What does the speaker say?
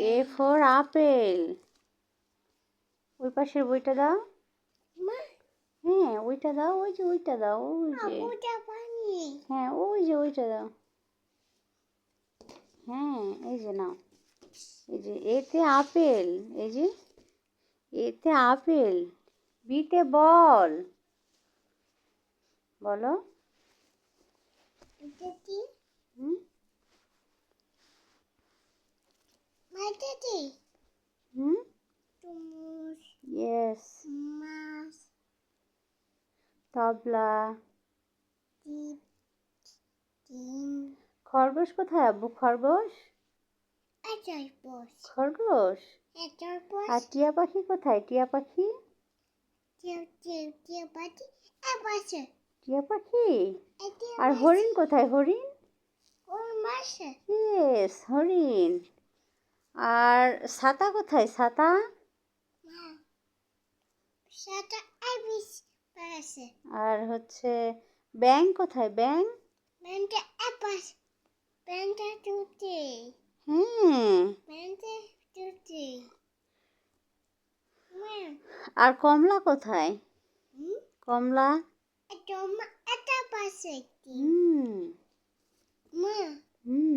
A for apple. ওই পাশের বইটা দাও। হ্যাঁ ওইটা দাও, ওই যে ওইটা দাও, ওই যে হ্যাঁ ওই যে ওইটা দাও। হ্যাঁ এই যে নাও, এই যে এতে আপেল, এই যে এতে আপেল, বিতে বল, বলো। হুম হুম ইয়েস। তবলা। খরগোশ কোথায় আব্বু? খরগোশ, খরগোশ। আর টিয়া পাখি কোথায়? টিয়া পাখি, টিয়া পাখি। আর হরিণ কোথায়? হরিণ, ইয়েস হরিণ। আর ছাতা কোথায়? ছাতা। আর হচ্ছে ব্যাঙ কোথায়? ব্যাঙ। হ্যাঁ। আর কমলা কোথায়? কমলা। হুম হুম